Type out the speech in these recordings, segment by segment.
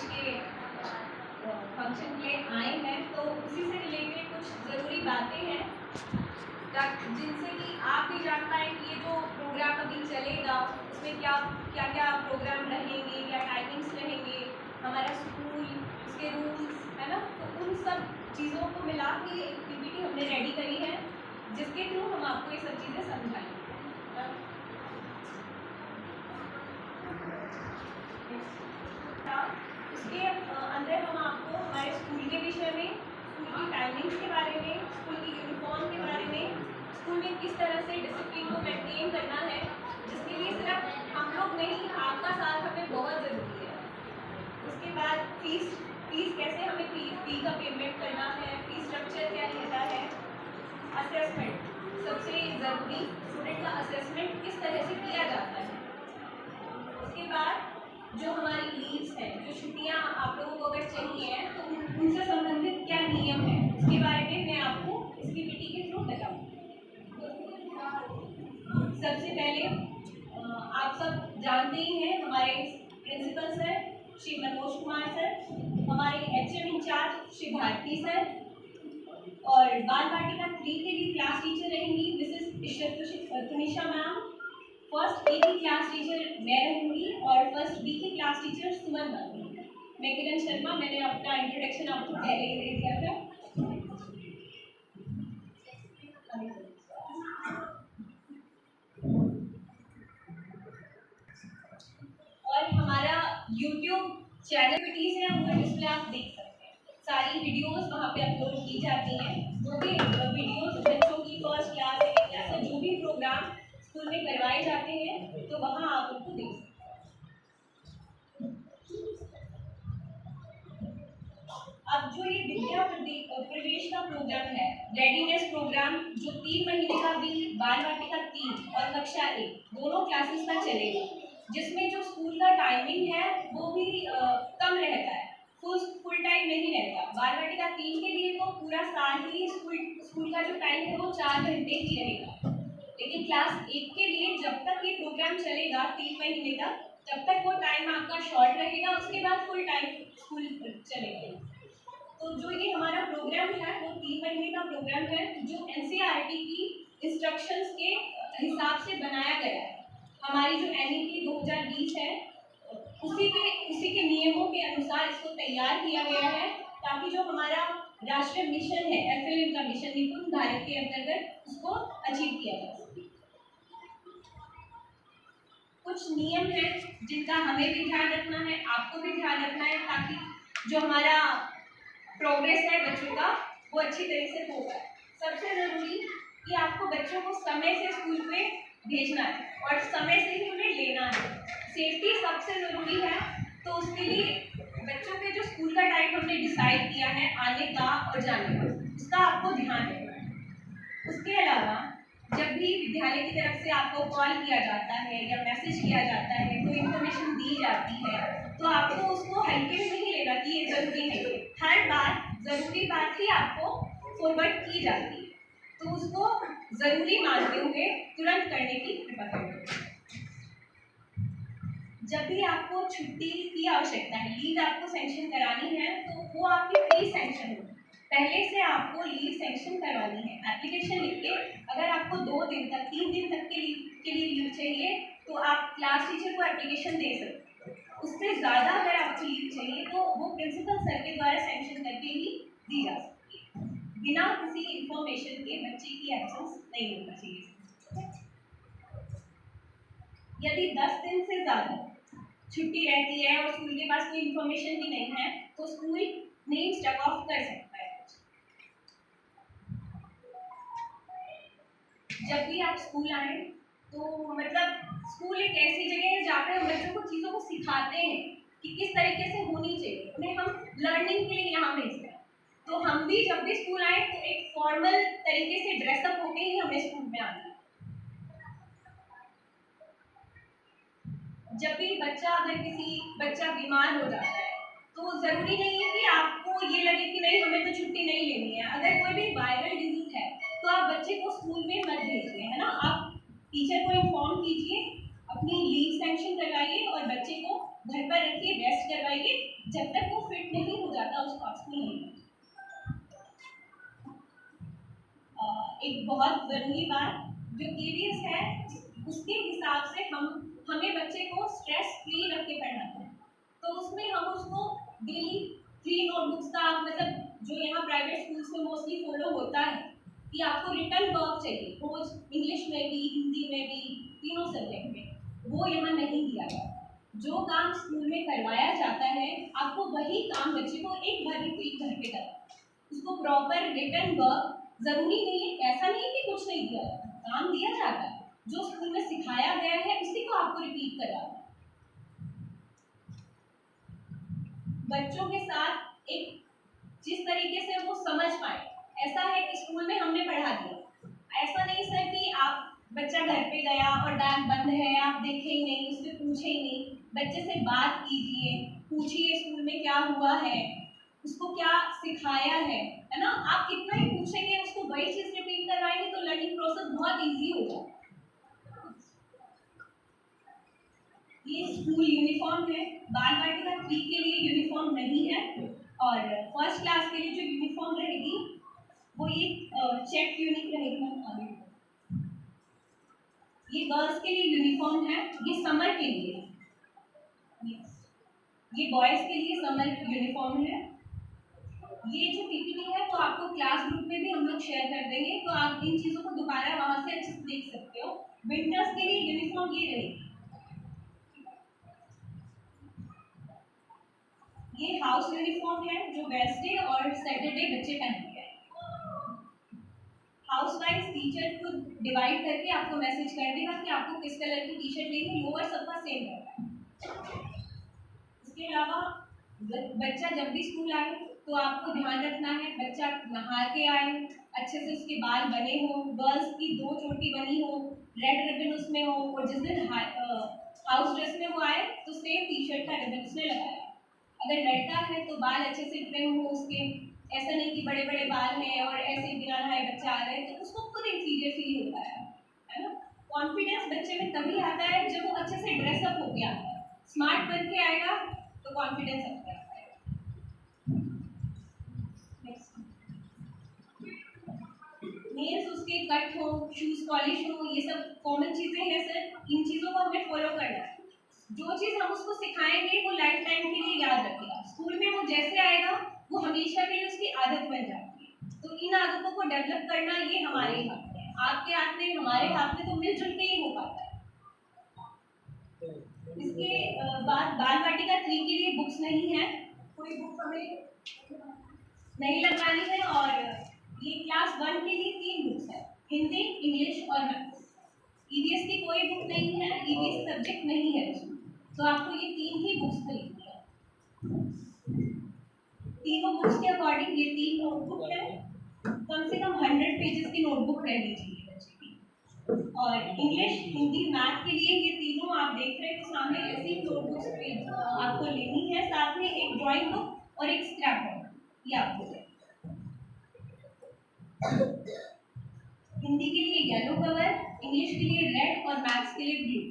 के फंक्शन के लिए आए हैं, तो उसी से रिलेटेड कुछ ज़रूरी बातें हैं जिनसे कि आप भी जान पाएँ कि ये जो प्रोग्राम अभी चलेगा उसमें क्या क्या क्या प्रोग्राम रहेंगे, क्या टाइमिंग्स रहेंगे, हमारा स्कूल, उसके रूल्स, है ना। तो उन सब चीज़ों को मिला के एक पीपीटी हमने रेडी करी है, जिसके थ्रू हम आपको ये सब चीज़ें समझाएंगे। उसके अंदर हम आपको हमारे स्कूल के विषय में, स्कूल की टाइमिंग्स के बारे में, स्कूल की यूनिफॉर्म के बारे में, स्कूल में किस तरह से डिसिप्लिन को मेंटेन करना है, जिसके लिए सिर्फ हम लोग नहीं, आपका साथ हमें बहुत ज़रूरी है। उसके बाद फीस कैसे हमें फी का पेमेंट करना है, फीस स्ट्रक्चर क्या रहता है, असेसमेंट सबसे ज़रूरी, स्टूडेंट का असेसमेंट किस तरह से किया जाता है। उसके बाद जो हमारी लीव्स हैं, जो छुट्टियां आप लोगों को अगर चाहिए हैं, तो उनसे संबंधित क्या नियम है, उसके बारे में मैं आपको इस पीपीटी के थ्रू बताऊँगी। सबसे पहले आप सब जानते ही हैं, हमारे principal sir Shri Manoj Kumar sir, हमारे HM incharge Shri Bharti sir, और बाल वाटिका 3 के लिए क्लास टीचर रहेंगी Mrs Ishrat Tunisha ma'am, first A की क्लास टीचर मैं रहूँगी और फर्स्ट बी की क्लास टीचर सुमन मैम। मैं किरण शर्मा, मैंने अपना इंट्रोडक्शन आपको पहले ही दे दिया था। और हमारा YouTube चैनल एक्टिविटीज़ है, उनका डिस्प्ले आप देख सकते हैं, सारी वीडियोस वहाँ पे अपलोड की जाती हैं। जो भी वीडियोस बच्चों की फर्स्ट क्लास, सेकेंड क्लास या जो भी प्रोग्राम स्कूल में करवाए जाते हैं, तो वहाँ आप उनको देख सकते हैं। अब जो ये विद्या प्रवेश का प्रोग्राम है, रेडीनेस प्रोग्राम, जो 3 महीने का भी बाल वाटिका 3 और कक्षा 1 दोनों क्लासेस का चलेगा, जिसमें जो स्कूल का टाइमिंग है वो भी कम रहता है, फुल टाइम नहीं रहता। बाल वाटिका 3 के लिए तो पूरा साल ही स्कूल का जो टाइम है वो 4 घंटे ही रहेगा, लेकिन क्लास 1 के लिए जब तक ये प्रोग्राम चलेगा 3 महीने तक, तब तक वो टाइम आपका शॉर्ट रहेगा, उसके बाद फुल टाइम स्कूल चलेगा। तो जो ये हमारा प्रोग्राम है वो 3 महीने का प्रोग्राम है, जो एनसीईआरटी की इंस्ट्रक्शंस के हिसाब से बनाया गया है। हमारी जो एनईपी 2020 है उसी के नियमों के अनुसार इसको तैयार किया गया है, ताकि जो हमारा राष्ट्रीय मिशन है, एफएलएम का मिशन, निपुण भारत के अंतर्गत उसको अचीव किया जा सके। कुछ नियम हैं जिनका हमें भी ध्यान रखना है, आपको भी ध्यान रखना है, ताकि जो हमारा प्रोग्रेस है बच्चों का वो अच्छी तरह से हो पाए। सबसे ज़रूरी कि आपको बच्चों को समय से स्कूल पे भेजना है और समय से ही उन्हें लेना है। सेफ्टी सबसे ज़रूरी है, तो उसके लिए बच्चों के जो स्कूल का टाइम हमने डिसाइड किया है आने का और जाने का, उसका आपको ध्यान रखना है। उसके अलावा जब भी विद्यालय की तरफ से आपको कॉल किया जाता है या मैसेज किया जाता है, कोई इन्फॉर्मेशन दी जाती है, तो आपको उसको हल्के में नहीं लेना कि ये ज़रूरी नहीं है। हर बात ज़रूरी बात ही आपको फॉरवर्ड की जाती है, तो उसको ज़रूरी मानते हुए तुरंत करने की कृपा करें। जब भी आपको छुट्टी की आवश्यकता है, लीव आपको सैंक्शन करानी है, तो वो आपकी प्री सैंक्शन होगी। पहले से आपको लीव सैंक्शन करवानी है, एप्लीकेशन लिख के। अगर आपको 2 दिन तक 3 दिन तक के लिए लीव चाहिए, तो आप क्लास टीचर को एप्लीकेशन दे सकते हैं। उससे ज़्यादा अगर आपको लीव चाहिए तो वो प्रिंसिपल सर के द्वारा सैंक्शन करके ही दी जा सकती है। बिना किसी इंफॉर्मेशन के बच्चे की एब्सेंस नहीं होना चाहिए। यदि 10 दिन से ज़्यादा छुट्टी रहती है और स्कूल के पास कोई इन्फॉर्मेशन भी नहीं है, तो स्कूल नेम स्टक ऑफ कर सकता है। जब भी आप स्कूल आए, तो मतलब स्कूल एक ऐसी जगह है जहाँ पे हम बच्चों को चीज़ों को सिखाते हैं कि किस तरीके से होनी चाहिए, उन्हें हम लर्निंग के लिए यहाँ भेजते हैं। तो हम भी जब भी स्कूल आए तो एक फॉर्मल तरीके से ड्रेसअप होके ही हमें स्कूल में आना है। जब भी अगर किसी बच्चा बीमार हो जाता है, तो ज़रूरी नहीं है कि आपको ये लगे कि नहीं हमें तो छुट्टी नहीं लेनी है। अगर कोई भी वायरल डिजीज है तो आप बच्चे को स्कूल में मत भेजिए, है ना। आप टीचर को इन्फॉर्म कीजिए, अपनी लीव सैंक्शन करवाइए और बच्चे को घर पर रखिए, रेस्ट करवाइए, जब तक एक बहुत ज़रूरी बात, जो KVS है उसके हिसाब से हमें बच्चे को स्ट्रेस फ्री रख के पढ़ना है। तो उसमें हम उसको डेली 3 नोटबुक्स का, मतलब जो यहाँ प्राइवेट स्कूल्स में मोस्टली फॉलो होता है कि आपको रिटर्न वर्क चाहिए, रोज इंग्लिश में भी, हिंदी में भी, तीनों सब्जेक्ट में, वो यहाँ नहीं दिया गया। जो काम स्कूल में करवाया जाता है आपको वही काम बच्चे को एक बार रिपीट करके करना। उसको प्रॉपर रिटर्न वर्क जरूरी नहीं है, ऐसा नहीं कि कुछ नहीं दिया जाता, काम दिया जाता है, जो स्कूल में सिखाया गया है उसी को आपको रिपीट करवाना। बच्चों के साथ एक जिस तरीके से वो समझ पाए, ऐसा है कि स्कूल में हमने पढ़ा दिया, ऐसा नहीं सर कि आप बच्चा घर पे गया और बैग बंद है, आप देखे ही नहीं, उससे पूछे ही नहीं। बच्चे से बात कीजिए, पूछिए स्कूल में क्या हुआ है, उसको क्या सिखाया है ना। आप कितना ही पूछेंगे, उसको वही चीज रिपीट करवाएंगे तो लर्निंग प्रोसेस बहुत इजी हो जाएगा। ये स्कूल यूनिफॉर्म है, बाल वाटिका 3 के लिए यूनिफॉर्म नहीं है, और फर्स्ट क्लास के लिए जो यूनिफॉर्म रहेगी वो ये चेक यूनिक रहेगी। ये गर्ल्स के लिए यूनिफॉर्म है, ये समर के लिए, ये बॉयज के लिए समर यूनिफॉर्म है। ये जो पीपीटी है तो आपको क्लास ग्रुप में भी हम लोग शेयर कर देंगे, तो आप इन चीज़ों को दोबारा वहाँ से अच्छे से देख सकते हो। विंटर्स के लिए यूनिफॉर्म ये रहेगी, ये हाउस यूनिफॉर्म है जो वेडनेसडे और सैटरडे बच्चे पहनते हैं। हाउस वाइज टीचर को डिवाइड करके आपको मैसेज कर देगा कि आपको किस कलर की टी शर्ट लेनी, लोअर सबका सेम रहता है। इसके अलावा बच्चा जब भी स्कूल आए तो आपको ध्यान रखना है बच्चा नहा के आए, अच्छे से उसके बाल बने हो, गर्ल्स की 2 चोटी बनी हो, रेड रिबन उसमें हो, और जिस दिन हाउस ड्रेस में वो आए तो सेम टी शर्ट का रिबन उसने लगाया। अगर लड़का है तो बाल अच्छे से ट्रिम हो उसके, ऐसा नहीं कि बड़े बड़े बाल हैं और ऐसे बिना नहाए बच्चा आ रहा है, तो उसको खुद इंफीरियर फील होता है ना। कॉन्फिडेंस बच्चे में तभी आता है जब वो अच्छे से ड्रेसअप होके आता है, स्मार्ट बन के आएगा तो कॉन्फिडेंस आता है। नेल्स उसके कट हो, शूज पॉलिश हो, ये सब कॉमन चीजें हैं सर, इन चीजों को हमें फॉलो करना है। जो चीज हम उसको सिखाएंगे वो लाइफ टाइम के लिए याद रखेगा, स्कूल में वो जैसे आएगा वो हमेशा के लिए उसकी आदत बन जाती है। तो इन आदतों को डेवलप करना ये हमारे हाथ में है, आपके हाथ में, हमारे हाथ में, तो मिलजुल के ही हो पाता है। इसके बाद बाल वाटिका 3 के लिए बुक्स नहीं है, कोई बुक हमें नहीं लगवानी है, और ये क्लास 1 के लिए 3 बुक्स है, हिंदी, इंग्लिश और मैथ्स। ईवीएस की कोई बुक नहीं है, ईवीएस सब्जेक्ट नहीं है उसमें, तो आपको ये 3 ही बुक्स खरीदनी है। तीनों बुक्स के अकॉर्डिंग ये 3 नोटबुक है, कम से कम 100 पेजेस की नोटबुक रहनी चाहिए बच्चे की। और इंग्लिश, हिंदी, मैथ के लिए ये तीनों आप देख रहे हो सामने, ऐसी नोटबुक्स आपको लेनी है, साथ में एक ड्राइंग बुक और एक स्क्रैप बुक, ये आपको है। हिंदी के लिए येलो कवर, इंग्लिश के लिए रेड और मैथ्स के लिए ब्लू।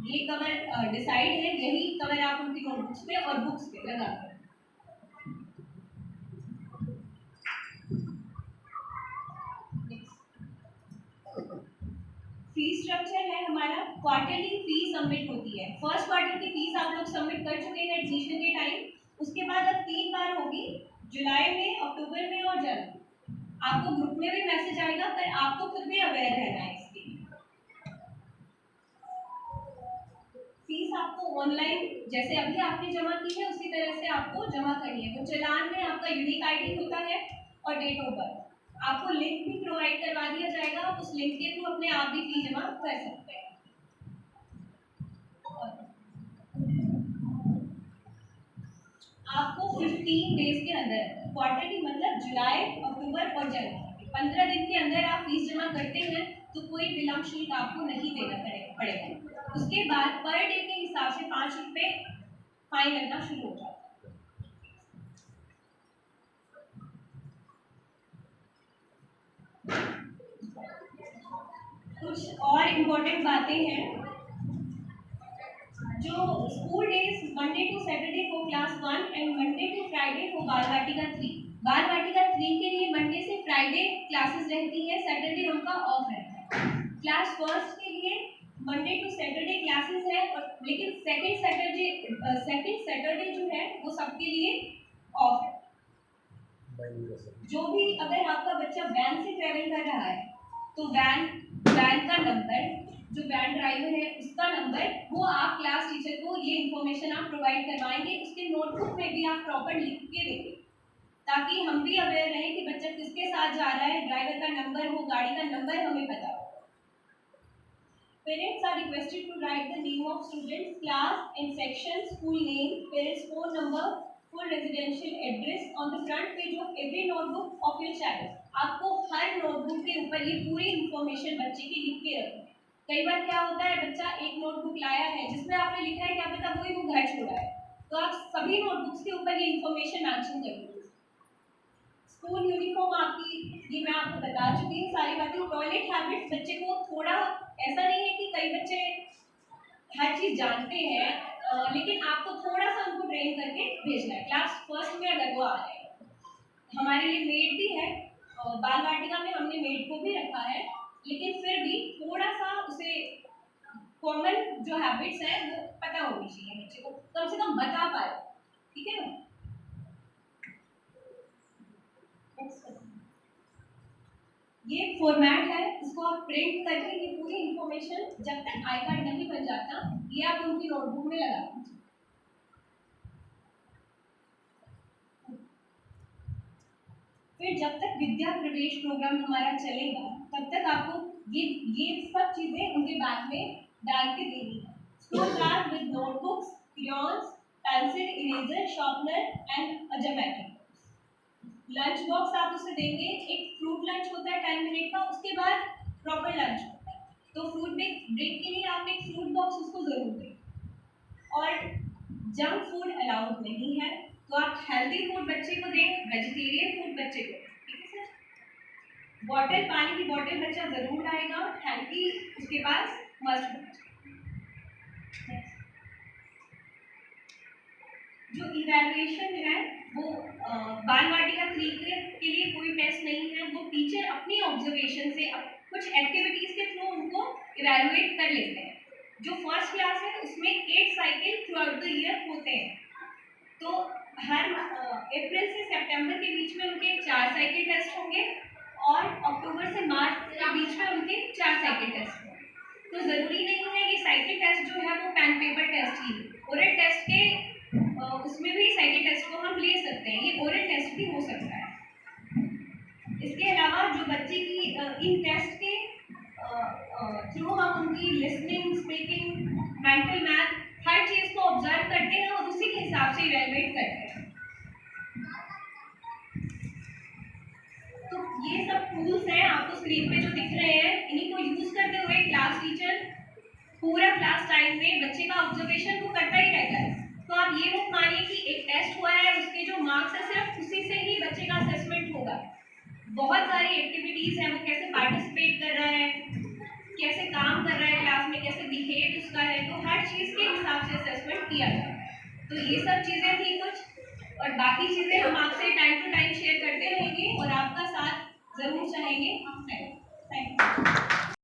ये कवर डिसाइड है, यही कवर आप उनकी नोटबुक्स पे और बुक्स पे लगा कर। फीस स्ट्रक्चर है हमारा, क्वार्टरली फीस सबमिट होती है। फर्स्ट क्वार्टर की फीस आप लोग सबमिट कर चुके हैं एडमिशन के टाइम, उसके बाद अब 3 बार होगी, जुलाई में, अक्टूबर में और जनवरी। आपको ग्रुप में भी मैसेज आएगा, पर आपको खुद भी अवेयर रहना है इसके। फीस आपको ऑनलाइन जैसे अभी आपने जमा की है उसी तरह से आपको जमा करनी है। तो चालान में आपका यूनिक आईडी होता है और डेट ऑफ बर्थ, आपको लिंक भी प्रोवाइड करवा दिया जाएगा, आप उस लिंक के थ्रू अपने आप भी फी जमा कर सकते हैं। आपको 15 डेज के अंदर, क्वार्टरली मतलब जुलाई, अक्टूबर और जनवरी, 15 दिन के अंदर आप फीस जमा करते हैं तो कोई विलंब शुल्क आपको नहीं देना पड़ेगा। उसके बाद पर डे के हिसाब से 5 रुपये फाइन लगना शुरू हो जाता है। कुछ और इम्पोर्टेंट बातें हैं, जो school days Monday to Saturday को class 1 and Monday to Friday को बाल वाटिका 3, बाल वाटिका 3 के लिए मंडे से फ्राइडे क्लासेस रहती है, सैटरडे उनका ऑफ रहता है। क्लास फर्स्ट के लिए मंडे टू सैटरडे क्लासेस है, और लेकिन सेकंड सैटरडे जो है वो सबके लिए ऑफ है। जो भी अगर आपका बच्चा वैन से ट्रेवल कर रहा है तो वैन का नंबर, जो वैन ड्राइवर है उसका नंबर, वो आप क्लास टीचर को ये इन्फॉर्मेशन आप प्रोवाइड करवाएंगे। उसके नोटबुक में भी आप प्रॉपर लिख के देंगे, ताकि हम भी अवेयर रहें कि बच्चा किसके साथ जा रहा है, ड्राइवर का नंबर हो, गाड़ी का नंबर हमें पता हो। Parents are requested to write the name of students, class and section, school name, parents phone number, full residential address on the front page of every notebook of your child. आपको her notebook के ऊपर ये पूरी information बच्चे की लिख के रखनी है। कई बार क्या होता है, बच्चा एक नोटबुक लाया है जिसमें आपने लिखा है, क्या पता वही वो घर छोड़ा है, तो आप सभी नोटबुक्स के ऊपर ये इंफॉर्मेशन मेंशन कर दीजिए। स्कूल यूनिफॉर्म आपकी, ये मैं आपको बता चुकी हूँ सारी बातें। टॉयलेट हैबिट्स, बच्चे को थोड़ा, ऐसा नहीं है कि कई बच्चे हर चीज़ जानते हैं, लेकिन आपको थोड़ा सा उनको ट्रेन करके भेजना है। क्लास फर्स्ट में अगर वो आ जाए, हमारे लिए मेड भी है, बाल वाटिका में हमने मेड को भी रखा है, लेकिन फिर भी थोड़ा सा उसे कॉमन जो हैबिट्स हैं वो पता होनी चाहिए, बच्चे को कम से कम बता पाए। ठीक है ना? ये फॉर्मेट है, इसको आप प्रिंट करके ये पूरी इंफॉर्मेशन जब तक आई कार्ड नहीं बन जाता, ये आप उनकी नोटबुक में लगा दीजिए। फिर जब तक विद्या प्रवेश प्रोग्राम हमारा चलेगा तब तक आपको ये सब चीजें उनके बैग में डाल के देनी है। School bag with notebooks, crayons, pencil, eraser, sharpener and a geometry. Lunch box आप उसे देंगे, एक फ्रूट लंच होता है 10 मिनट का, उसके बाद प्रॉपर लंच होता है, तो फ्रूट ब्रेक के लिए आप एक फ्रूट बॉक्स उसको जरूर दें। और जंक फूड अलाउड नहीं है, तो आप हेल्दी फूड बच्चे को दें, वेजिटेरियन फूड बच्चे को। ठीक है सर? बॉटल, पानी की बॉटल बच्चा जरूर लाएगा, हेल्दी उसके पास मस्ट होना चाहिए। जो इवैल्यूएशन है वो बाल वाटिका 3 के लिए कोई टेस्ट नहीं है, वो टीचर अपनी ऑब्जर्वेशन से कुछ एक्टिविटीज के थ्रू उनको इवैल्यूएट कर लेते हैं। जो फर्स्ट क्लास है उसमें 8 cycle through out the year होते हैं, तो हर अप्रैल से सितंबर के बीच में उनके 4 साइकिल टेस्ट होंगे, और अक्टूबर से मार्च के बीच में उनके 4 साइकिल टेस्ट होंगे। तो ज़रूरी नहीं है कि साइकिल टेस्ट जो है वो पेन पेपर टेस्ट ही, ओरल टेस्ट के उसमें भी साइकिल टेस्ट को हम ले सकते हैं, ये ओरल टेस्ट भी हो सकता है। इसके अलावा जो बच्चे की इन टेस्ट के थ्रू हम उनकी लिसनिंग, स्पीकिंग, मेंटल मैथ, हर चीज़ को ऑब्जर्व करते हैं और उसी के हिसाब से इवैल्यूएट करते हैं। तो ये सब टूल्स हैं आपको स्क्रीन पे जो दिख रहे हैं, इन्हीं को यूज करते हुए क्लास टीचर पूरा क्लास टाइम में बच्चे का ऑब्जर्वेशन वो करता ही रहता है। तो आप ये मत मानिए कि एक टेस्ट हुआ है, उसके जो मार्क्स है सिर्फ उसी से ही बच्चे का असेसमेंट होगा। बहुत सारी एक्टिविटीज हैं, वो कैसे पार्टिसिपेट कर रहा है, कैसे काम कर रहा है क्लास में, कैसे बिहेव उसका है, तो हर चीज़ के हिसाब से असेसमेंट किया जाता है। तो ये सब चीज़ें थी कुछ, और बाकी चीज़ें हम आपसे टाइम टू टाइम शेयर करते रहेंगे और आपका साथ ज़रूर चाहेंगे। Thank you.